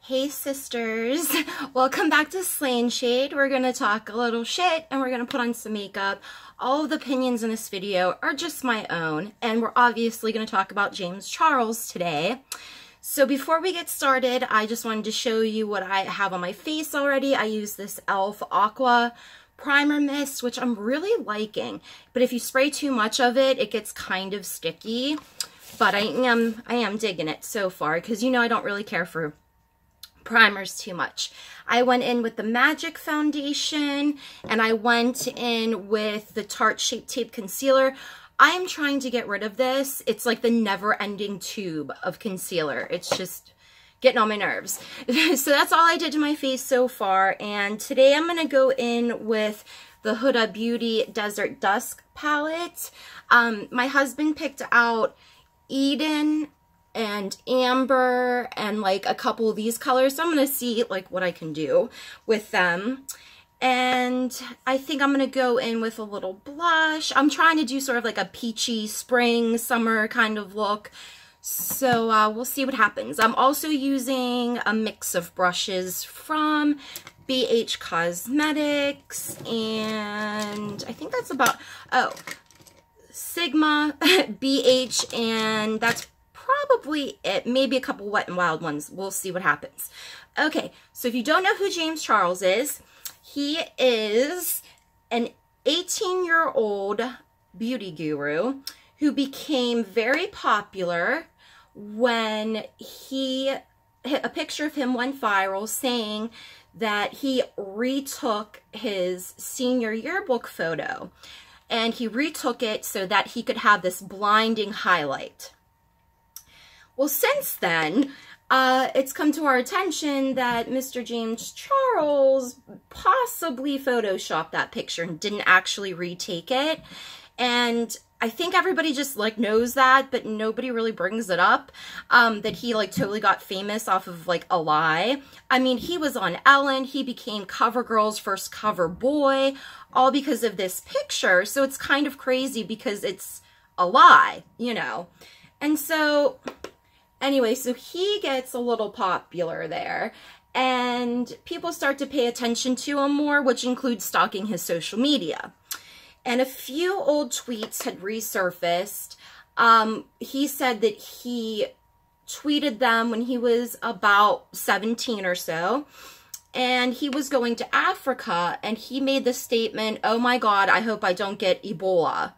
Hey sisters, welcome back to Slay&Shade. We're gonna talk a little shit and we're gonna put on some makeup. All of the opinions in this video are just my own, and we're obviously gonna talk about James Charles today. So before we get started, I just wanted to show you what I have on my face already. I use this e.l.f. Aqua Primer Mist, which I'm really liking, but if you spray too much of it, it gets kind of sticky. But I am digging it so far, because you know I don't really care for primers too much. I went in with the Magic Foundation, and I went in with the Tarte Shape Tape Concealer. I am trying to get rid of this. It's like the never-ending tube of concealer. It's just getting on my nerves. So that's all I did to my face so far, and today I'm going to go in with the Huda Beauty Desert Dusk palette. My husband picked out Eden and Amber and like a couple of these colors, so I'm gonna see like what I can do with them. And I think I'm gonna go in with a little blush. I'm trying to do sort of like a peachy spring summer kind of look, so we'll see what happens. I'm also using a mix of brushes from BH Cosmetics, and I think that's about Sigma, BH, and that's probably it. Maybe a couple Wet n Wild ones. We'll see what happens. Okay, so if you don't know who James Charles is, he is an 18-year-old beauty guru who became very popular when a picture of him went viral saying that he retook his senior yearbook photo, and he retook it so that he could have this blinding highlight. Well, since then, it's come to our attention that Mr. James Charles possibly photoshopped that picture and didn't actually retake it. And I think everybody just like knows that, but nobody really brings it up, that he like totally got famous off of like a lie. I mean, he was on Ellen, he became CoverGirl's first cover boy, all because of this picture. So it's kind of crazy because it's a lie, you know. And so anyway, so he gets a little popular there, and people start to pay attention to him more, which includes stalking his social media. And a few old tweets had resurfaced. He said that he tweeted them when he was about 17 or so, and he was going to Africa, and he made the statement, "Oh my God, I hope I don't get Ebola."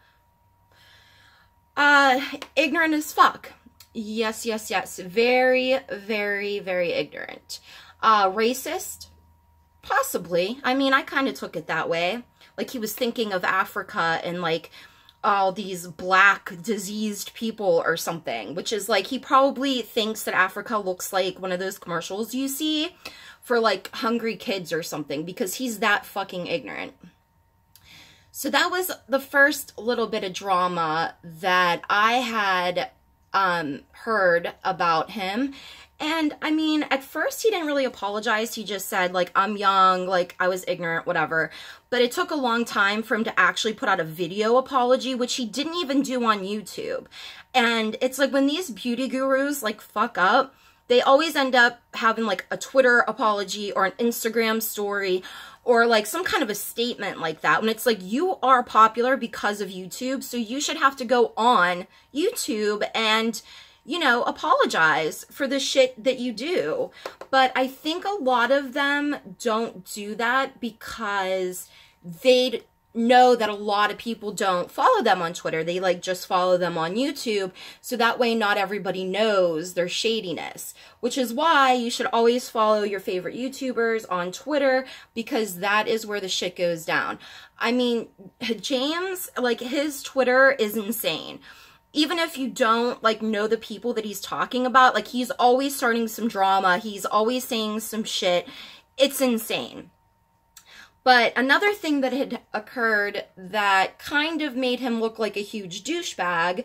Ignorant as fuck. Yes, yes, yes. Very, very, very ignorant. Racist? Possibly. I mean, I kind of took it that way. Like he was thinking of Africa and like all these black diseased people or something, which is like, he probably thinks that Africa looks like one of those commercials you see for like hungry kids or something, because he's that fucking ignorant. So that was the first little bit of drama that I had heard about him. And I mean, at first he didn't really apologize. He just said like, I'm young, like I was ignorant, whatever. But it took a long time for him to actually put out a video apology, which he didn't even do on YouTube. And it's like when these beauty gurus like fuck up, they always end up having like a Twitter apology or an Instagram story or like some kind of a statement like that, when it's like, you are popular because of YouTube, so you should have to go on YouTube and, you know, apologize for the shit that you do. But I think a lot of them don't do that because they know that a lot of people don't follow them on Twitter. They like just follow them on YouTube, so that way not everybody knows their shadiness, which is why you should always follow your favorite YouTubers on Twitter, because that is where the shit goes down. I mean, James, like his Twitter is insane. Even if you don't like know the people that he's talking about, like he's always starting some drama. He's always saying some shit. It's insane. But another thing that had occurred that kind of made him look like a huge douchebag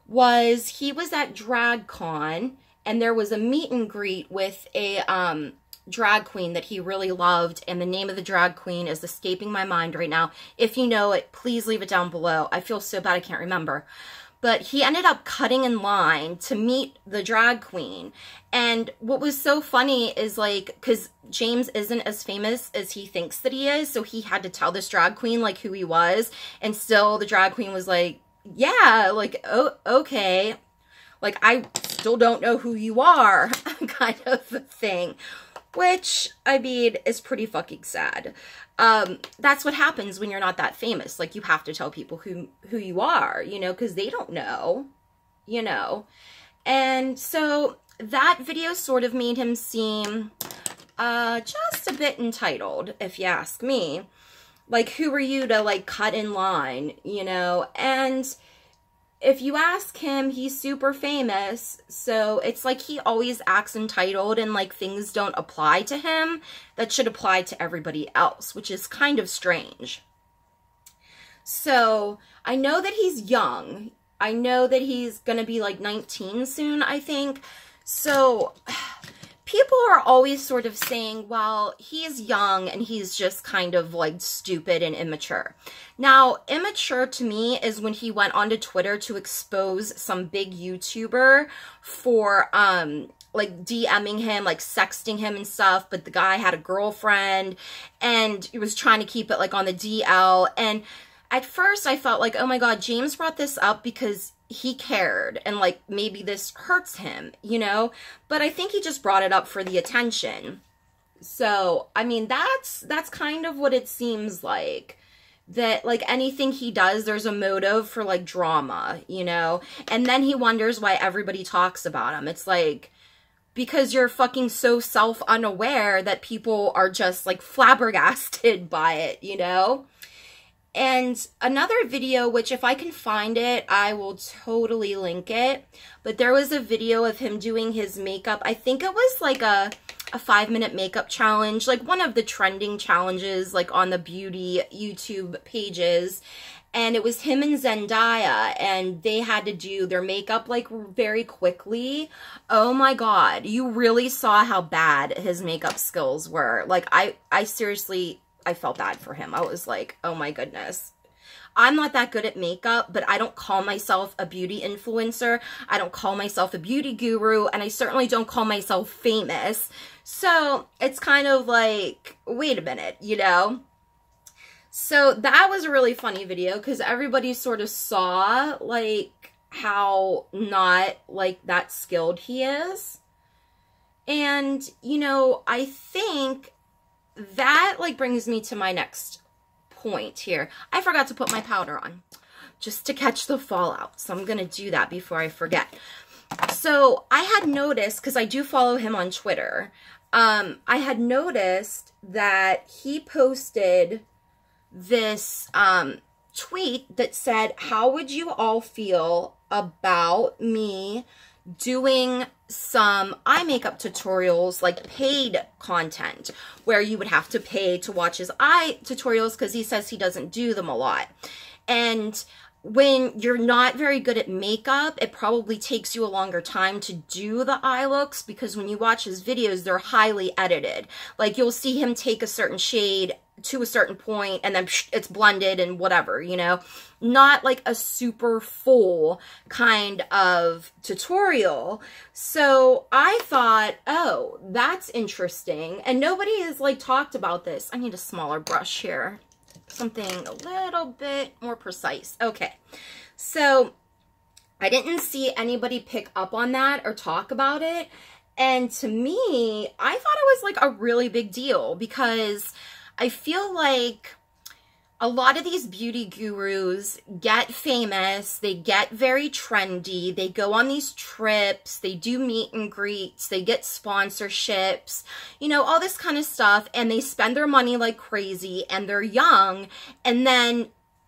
was he was at DragCon, and there was a meet and greet with a drag queen that he really loved, and the name of the drag queen is escaping my mind right now. If you know it, please leave it down below. I feel so bad I can't remember. but he ended up cutting in line to meet the drag queen. And what was so funny is, like, because James isn't as famous as he thinks that he is, so he had to tell this drag queen, like, who he was, and still the drag queen was like, yeah, like, oh, okay, like, I still don't know who you are, kind of thing, which, I mean, is pretty fucking sad. That's what happens when you're not that famous. Like, you have to tell people who you are, you know, because they don't know, you know. And so that video sort of made him seem just a bit entitled, if you ask me. Like, who are you to, like, cut in line, you know? And if you ask him, he's super famous, so it's like he always acts entitled and, like, things don't apply to him that should apply to everybody else, which is kind of strange. So, I know that he's young. I know that he's gonna be, like, 19 soon, I think. So, people are always sort of saying, well, he's young and he's just kind of, like, stupid and immature. Now, immature to me is when he went onto Twitter to expose some big YouTuber for, like, DMing him, like, sexting him and stuff, but the guy had a girlfriend, and he was trying to keep it, like, on the DL, and at first I felt like, oh my god, James brought this up because he cared, and, like, maybe this hurts him, you know? But I think he just brought it up for the attention. So, I mean, that's kind of what it seems like. That, like, anything he does, there's a motive for, like, drama, you know? And then he wonders why everybody talks about him. It's like, because you're fucking so self-unaware that people are just, like, flabbergasted by it, you know? And another video, which if I can find it, I will totally link it. But there was a video of him doing his makeup. I think it was like a 5-minute makeup challenge, like one of the trending challenges, like on the beauty YouTube pages. And it was him and Zendaya, and they had to do their makeup, like, very quickly. Oh my god, you really saw how bad his makeup skills were. Like, I seriously, I felt bad for him. I was like, oh my goodness. I'm not that good at makeup, but I don't call myself a beauty influencer. I don't call myself a beauty guru, and I certainly don't call myself famous. So it's kind of like, wait a minute, you know? So that was a really funny video because everybody sort of saw, like, how not, like, that skilled he is. And, you know, I think that, like, brings me to my next point here. I forgot to put my powder on just to catch the fallout. So I'm going to do that before I forget. So I had noticed, because I do follow him on Twitter, I had noticed that he posted this tweet that said, how would you all feel about me doing some eye makeup tutorials, like paid content, where you would have to pay to watch his eye tutorials because he says he doesn't do them a lot. And when you're not very good at makeup, it probably takes you a longer time to do the eye looks because when you watch his videos, they're highly edited. Like, you'll see him take a certain shade to a certain point and then it's blended and whatever, you know? Not like a super full kind of tutorial. So I thought, oh, that's interesting. And nobody has, like, talked about this. I need a smaller brush here. Something a little bit more precise. Okay, so I didn't see anybody pick up on that or talk about it. And to me, I thought it was, like, a really big deal because I feel like a lot of these beauty gurus get famous, they get very trendy, they go on these trips, they do meet and greets, they get sponsorships, you know, all this kind of stuff, and they spend their money like crazy, and they're young, and then,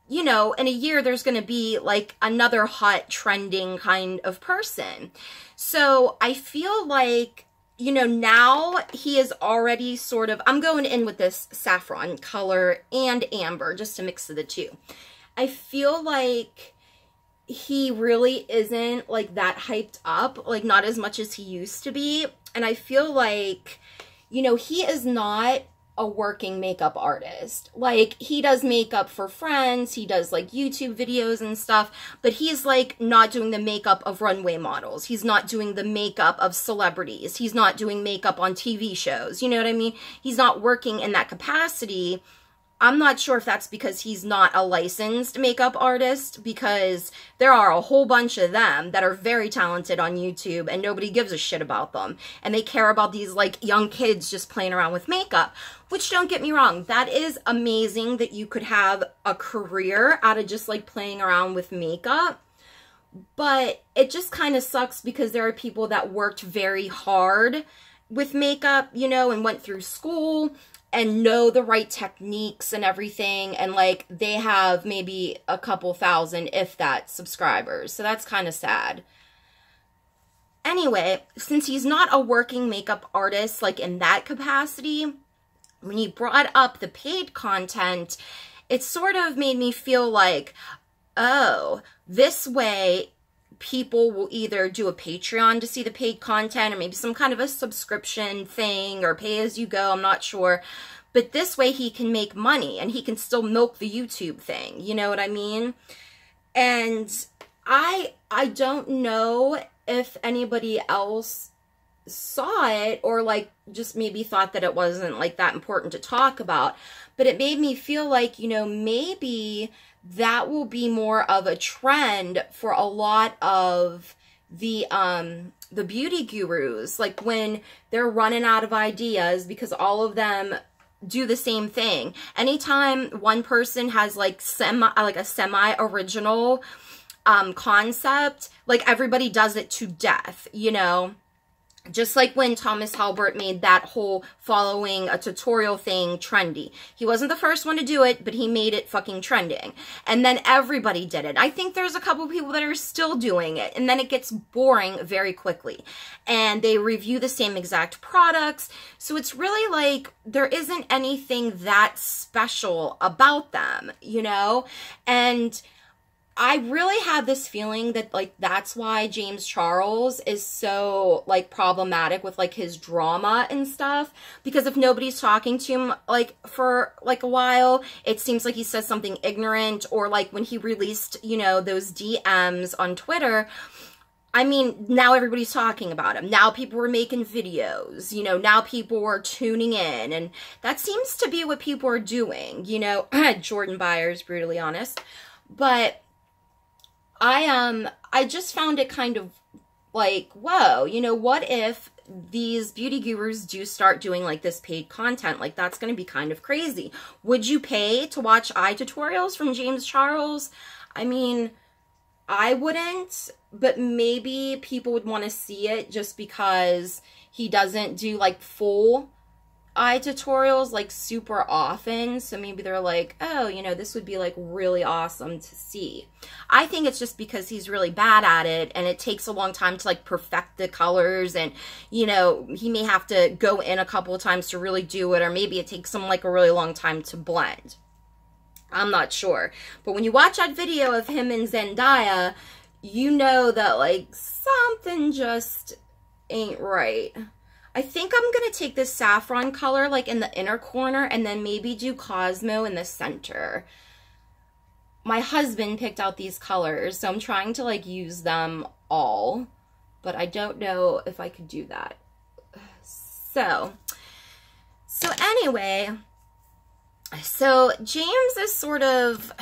you know, in a year there's going to be like another hot trending kind of person. So I feel like, you know, now he is already sort of, I'm going in with this saffron color and amber just to mix the two. I feel like he really isn't like that hyped up, like not as much as he used to be. And I feel like, you know, he is not a working makeup artist. Like, he does makeup for friends, he does like YouTube videos and stuff, but he's like not doing the makeup of runway models. He's not doing the makeup of celebrities. He's not doing makeup on TV shows. You know what I mean? He's not working in that capacity. I'm not sure if that's because he's not a licensed makeup artist, because there are a whole bunch of them that are very talented on YouTube and nobody gives a shit about them. And they care about these like young kids just playing around with makeup, which, don't get me wrong, that is amazing that you could have a career out of just like playing around with makeup. But it just kind of sucks because there are people that worked very hard with makeup, you know, and went through school and know the right techniques and everything, and like they have maybe a couple thousand, if that, subscribers. So that's kind of sad. Anyway, since he's not a working makeup artist like in that capacity, when he brought up the paid content, it sort of made me feel like, oh, this way people will either do a Patreon to see the paid content, or maybe some kind of a subscription thing, or pay as you go, I'm not sure. But this way he can make money and he can still milk the YouTube thing, you know what I mean? And I don't know if anybody else saw it, or like just maybe thought that it wasn't like that important to talk about, but it made me feel like, you know, maybe that will be more of a trend for a lot of the beauty gurus, like when they're running out of ideas, because all of them do the same thing. Anytime one person has like a semi-original concept, like everybody does it to death, you know? Just like when Thomas Halbert made that whole following a tutorial thing trendy. He wasn't the first one to do it, but he made it fucking trending. And then everybody did it. I think there's a couple people that are still doing it. And then it gets boring very quickly. And they review the same exact products. So it's really like there isn't anything that special about them, you know? And I really have this feeling that, like, that's why James Charles is so, like, problematic with, like, his drama and stuff. Because if nobody's talking to him, like, for, like, a while, it seems like he says something ignorant. Or, like, when he released, you know, those DMs on Twitter, I mean, now everybody's talking about him. Now people are making videos, you know, now people are tuning in. And that seems to be what people are doing, you know. Jordan Byers, brutally honest. But I just found it kind of like, whoa, you know, what if these beauty gurus do start doing like this paid content? Like, that's going to be kind of crazy. Would you pay to watch eye tutorials from James Charles? I mean, I wouldn't, but maybe people would want to see it just because he doesn't do like full eye tutorials like super often. So maybe they're like, oh, you know, this would be like really awesome to see. I think it's just because he's really bad at it and it takes a long time to like perfect the colors, and, you know, he may have to go in a couple of times to really do it, or maybe it takes him like a really long time to blend. I'm not sure. But when you watch that video of him and Zendaya, you know that like something just ain't right. I think I'm going to take this saffron color like in the inner corner and then maybe do Cosmo in the center. My husband picked out these colors, so I'm trying to like use them all, but I don't know if I could do that. So anyway, so James is sort of,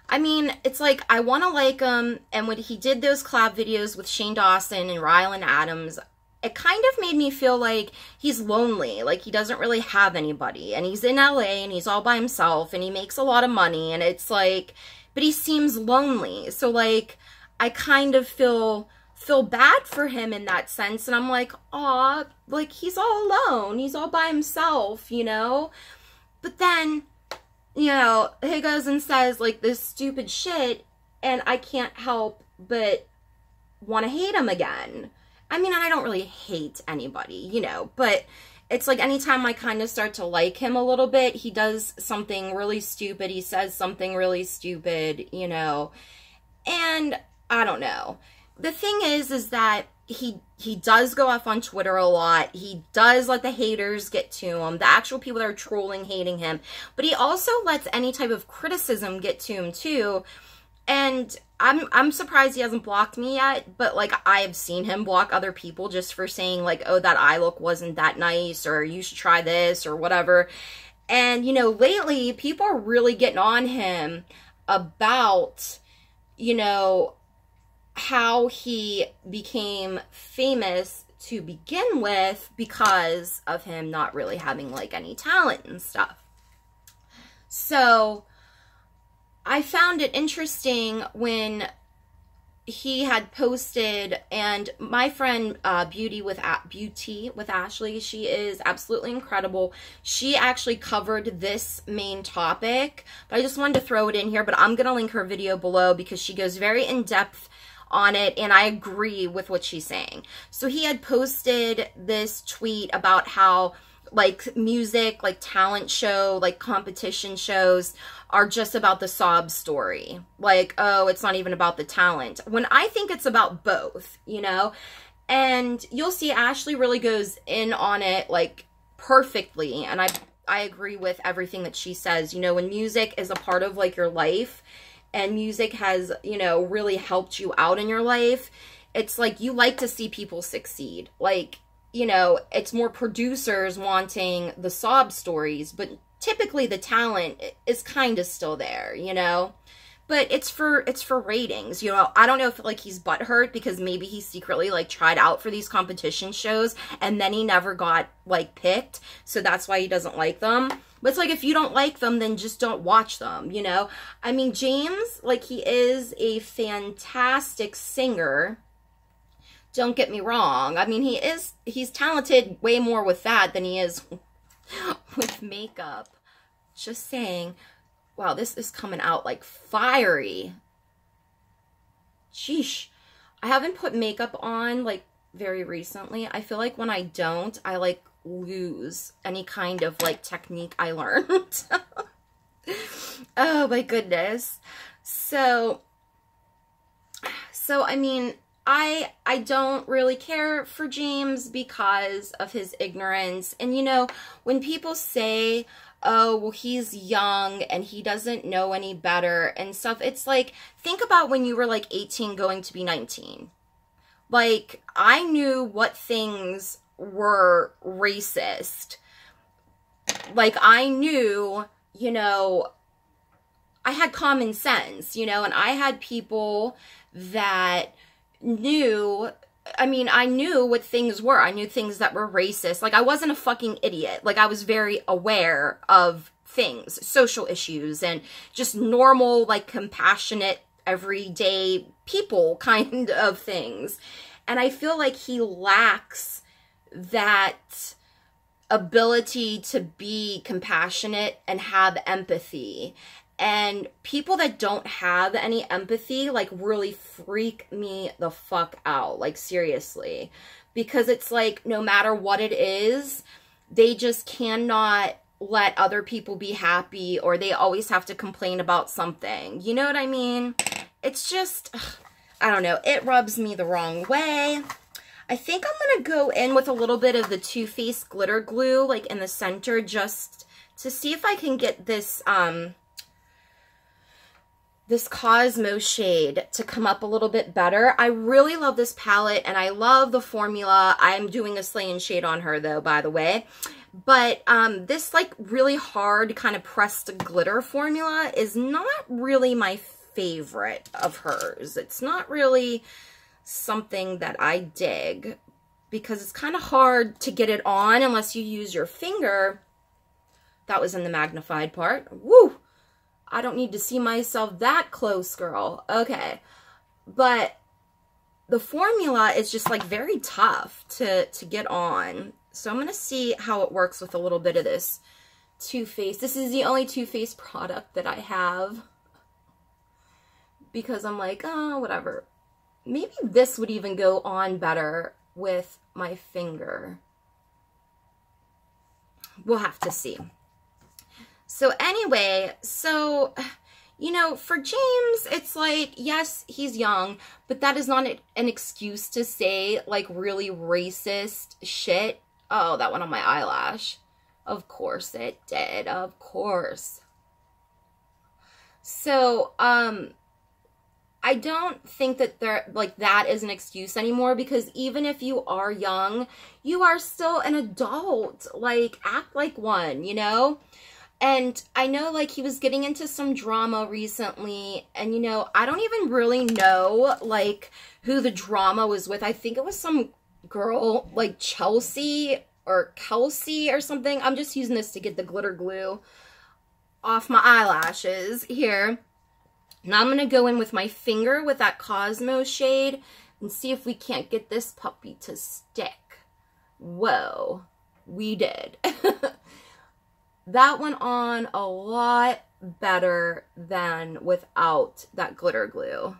I mean, it's like I want to like him, and when he did those collab videos with Shane Dawson and Rylan Adams, it kind of made me feel like he's lonely, like he doesn't really have anybody, and he's in LA and he's all by himself and he makes a lot of money, and it's like, but he seems lonely. So like I kind of feel bad for him in that sense, and I'm like, aw, like he's all alone, he's all by himself, you know? But then, you know, he goes and says like this stupid shit, and I can't help but want to hate him again. I mean, I don't really hate anybody, you know, but it's like anytime I kind of start to like him a little bit, he does something really stupid, he says something really stupid, you know, and I don't know. the thing is that he does go off on Twitter a lot. He does let the haters get to him, the actual people that are trolling, hating him. But he also lets any type of criticism get to him too. And I'm surprised he hasn't blocked me yet, but like I've seen him block other people just for saying like, oh, that eye look wasn't that nice, or you should try this or whatever. And, you know, lately people are really getting on him about, you know, how he became famous to begin with because of him not really having like any talent and stuff. So I found it interesting when he had posted, and my friend Beauty with Ashley, she is absolutely incredible. She actually covered this main topic, but I just wanted to throw it in here. But I'm gonna link her video below because she goes very in depth on it, and I agree with what she's saying. So he had posted this tweet about how like music, like talent show, like competition shows are just about the sob story. Like, oh, it's not even about the talent. When I think it's about both, you know? And you'll see Ashley really goes in on it like perfectly. And I agree with everything that she says. You know, when music is a part of like your life and music has, you know, really helped you out in your life, it's like you like to see people succeed. Like, you know, it's more producers wanting the sob stories, but typically the talent is kind of still there, you know? But it's for ratings, you know? I don't know if like he's butthurt because maybe he secretly like tried out for these competition shows and then he never got like picked, so that's why he doesn't like them. But it's like, if you don't like them, then just don't watch them, you know? I mean, James, like, he is a fantastic singer. Don't get me wrong. I mean, he's talented way more with that than he is with makeup. Just saying. Wow, this is coming out like fiery. Sheesh. I haven't put makeup on like very recently. I feel like when I don't, I like lose any kind of like technique I learned. Oh my goodness. So I mean, I don't really care for James because of his ignorance. And, you know, when people say, oh, well, he's young and he doesn't know any better and stuff, it's like, think about when you were like 18 going to be 19. Like, I knew what things were racist. Like, I knew, you know, I had common sense, you know, and I had people that knew, I mean, I knew what things were. I knew things that were racist. Like, I wasn't a fucking idiot. Like, I was very aware of things, social issues, and just normal, like, compassionate, everyday people kind of things. And I feel like he lacks that ability to be compassionate and have empathy. And people that don't have any empathy, like, really freak me the fuck out. Like, seriously. Because it's like, no matter what it is, they just cannot let other people be happy, or they always have to complain about something. You know what I mean? It's just, I don't know. It rubs me the wrong way. I think I'm going to go in with a little bit of the Too Faced glitter glue, like, in the center, just to see if I can get this, this Cosmo shade to come up a little bit better. I really love this palette, and I love the formula. I'm doing a Slay&Shade on her, though, by the way. But this, like, really hard kind of pressed glitter formula is not really my favorite of hers. It's not really something that I dig, because it's kind of hard to get it on unless you use your finger. That was in the magnified part. Woo! I don't need to see myself that close, girl. Okay. But the formula is just like very tough to get on. So I'm going to see how it works with a little bit of this Too Faced. This is the only Too Faced product that I have, because I'm like, oh, whatever. Maybe this would even go on better with my finger. We'll have to see. So anyway, so, you know, for James, it's like, yes, he's young, but that is not an excuse to say, like, really racist shit. Oh, that went on my eyelash. Of course it did. Of course. So, I don't think that that is an excuse anymore, because even if you are young, you are still an adult. Like, act like one, you know? And I know, like, he was getting into some drama recently, and, you know, I don't even really know, like, who the drama was with. I think it was some girl, like, Chelsea or Kelsey or something. I'm just using this to get the glitter glue off my eyelashes here. Now I'm going to go in with my finger with that Cosmo shade and see if we can't get this puppy to stick. Whoa, we did. That went on a lot better than without that glitter glue.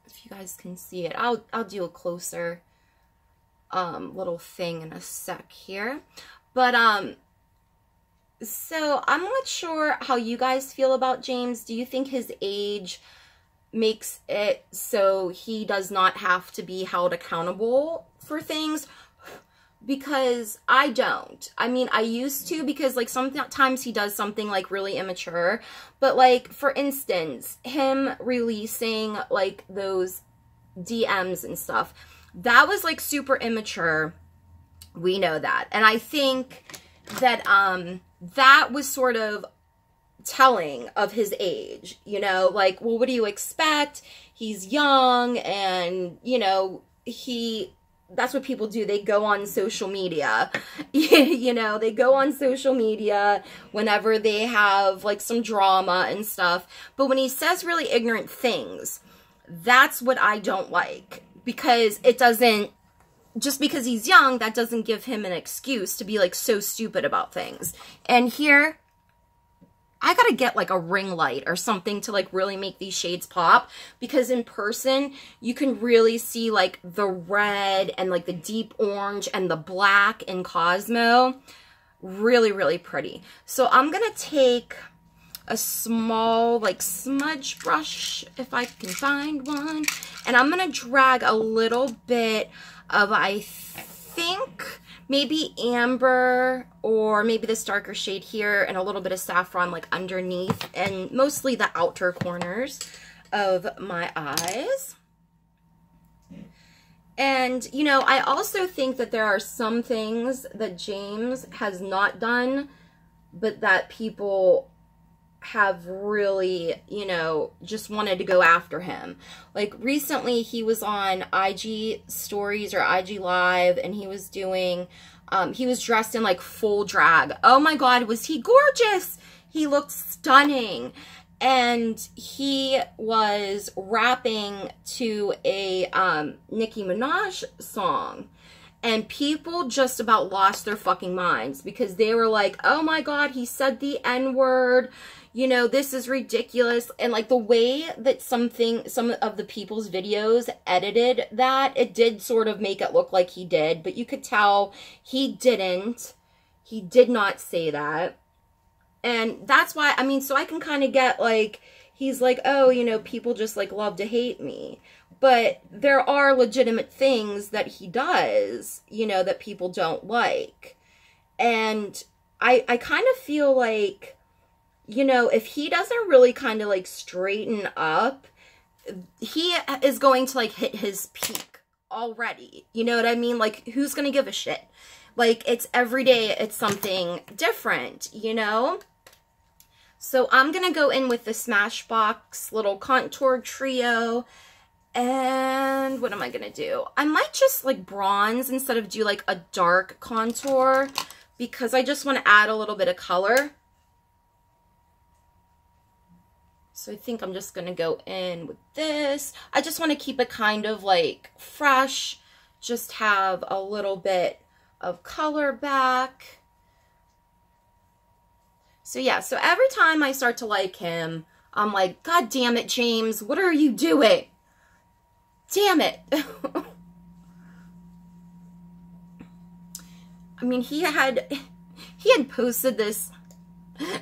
If you guys can see it, I'll do a closer little thing in a sec here. But so I'm not sure how you guys feel about James. Do you think his age makes it so he does not have to be held accountable for things? Because I don't. I mean, I used to, because, like, sometimes he does something, like, really immature. But, like, for instance, him releasing, like, those DMs and stuff, that was, like, super immature. We know that. And I think that, that was sort of telling of his age, you know? Like, well, what do you expect? He's young, and, you know, that's what people do. They go on social media, you know, they go on social media whenever they have, like, some drama and stuff. But when he says really ignorant things, that's what I don't like, because it doesn't, just because he's young, that doesn't give him an excuse to be, like, so stupid about things. And here, I gotta get, like, a ring light or something to, like, really make these shades pop, because in person, you can really see, like, the red and, like, the deep orange and the black in Cosmo. Really, really pretty. So I'm gonna take a small, like, smudge brush, if I can find one, and I'm gonna drag a little bit of, I think, maybe amber, or maybe this darker shade here, and a little bit of saffron, like, underneath, and mostly the outer corners of my eyes. And, you know, I also think that there are some things that James has not done, but that people have really, you know, just wanted to go after him. Like, recently he was on IG stories or IG live, and he was doing, he was dressed in, like, full drag. Oh my God, was he gorgeous? He looked stunning. And he was rapping to a Nicki Minaj song. And people just about lost their fucking minds, because they were like, oh my God, he said the N-word. You know, this is ridiculous. And, like, the way that some of the people's videos edited that, it did sort of make it look like he did, but you could tell he didn't. He did not say that. And that's why, I mean, so I can kind of get, like, he's like, oh, you know, people just, like, love to hate me. But there are legitimate things that he does, you know, that people don't like. And I kind of feel like, you know, if he doesn't really kind of, like, straighten up, he is going to, like, hit his peak already. You know what I mean? Like, who's going to give a shit? Like, it's every day, it's something different, you know? So I'm going to go in with the Smashbox little contour trio. And what am I going to do? I might just, like, bronze instead of do, like, a dark contour, because I just want to add a little bit of color. So I think I'm just going to go in with this. I just want to keep it kind of, like, fresh. Just have a little bit of color back. So yeah, so every time I start to like him, I'm like, God damn it, James, what are you doing? Damn it. I mean, he had posted this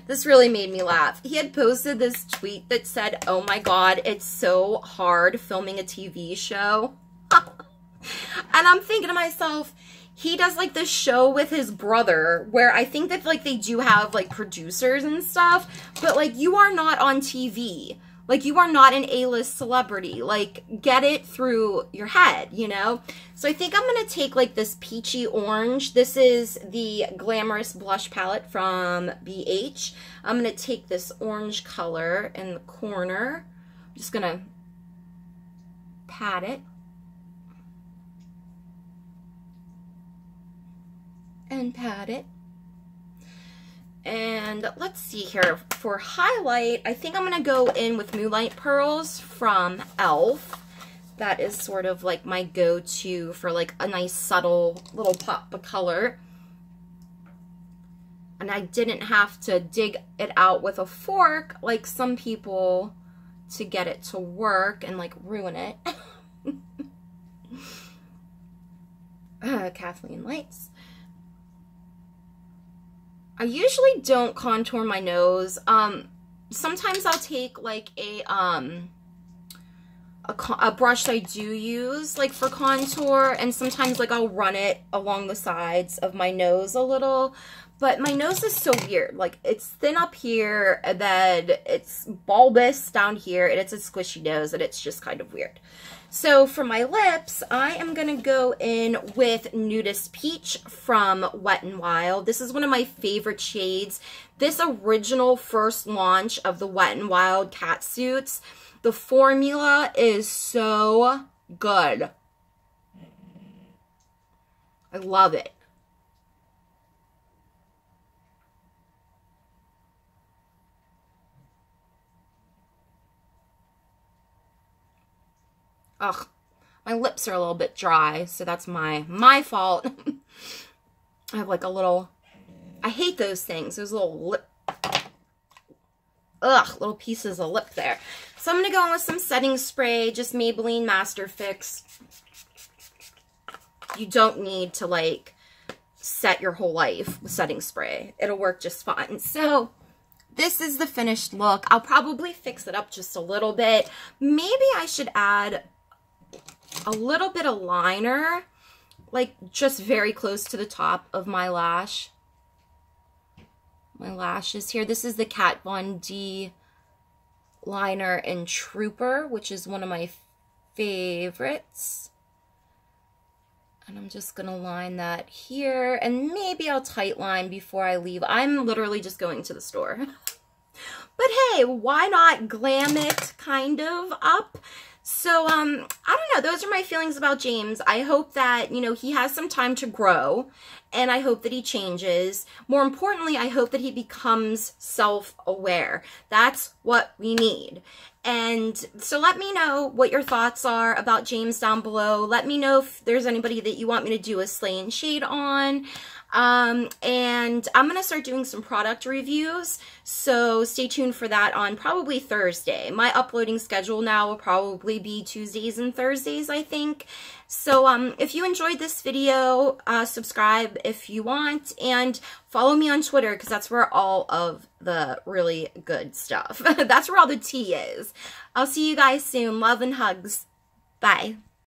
This really made me laugh. He had posted this tweet that said, "Oh my God, it's so hard filming a TV show." And I'm thinking to myself, he does like this show with his brother where I think that like they do have like producers and stuff, but like you are not on TV. Like you are not an A-list celebrity. Like get it through your head, you know? So I think I'm going to take like this peachy orange. This is the Glamorous Blush Palette from BH. I'm going to take this orange color in the corner. I'm just going to pat it. And pat it. And let's see here, for highlight, I think I'm going to go in with Moonlight Pearls from e.l.f. That is sort of like my go-to for like a nice subtle little pop of color. And I didn't have to dig it out with a fork like some people to get it to work and like ruin it. Kathleen Lights. I usually don't contour my nose. Sometimes I'll take like a brush that I do use like for contour, and sometimes like I'll run it along the sides of my nose a little. But my nose is so weird. Like it's thin up here, and then it's bulbous down here, and it's a squishy nose, and it's just kind of weird. So for my lips, I am going to go in with Nudist Peach from Wet n Wild. This is one of my favorite shades. This original first launch of the Wet n Wild cat suits, the formula is so good. I love it. Ugh, my lips are a little bit dry, so that's my fault. I have like a little, I hate those things, those little lip, little pieces of lip there. So I'm going to go in with some setting spray, just Maybelline Master Fix. You don't need to like set your whole life with setting spray. It'll work just fine. So this is the finished look. I'll probably fix it up just a little bit. Maybe I should add a little bit of liner, like just very close to the top of my lash. My lashes here. This is the Kat Von D liner in Trooper, which is one of my favorites. And I'm just going to line that here, and maybe I'll tight line before I leave. I'm literally just going to the store. But hey, why not glam it kind of up? So, I don't know. Those are my feelings about James. I hope that, you know, he has some time to grow, and I hope that he changes. More importantly, I hope that he becomes self-aware. That's what we need. And so let me know what your thoughts are about James down below. Let me know if there's anybody that you want me to do a Slay&Shade on. And I'm going to start doing some product reviews, so stay tuned for that on probably Thursday. My uploading schedule now will probably be Tuesdays and Thursdays, I think. So, if you enjoyed this video, subscribe if you want, and follow me on Twitter, because that's where all of the really good stuff, that's where all the tea is. I'll see you guys soon. Love and hugs. Bye.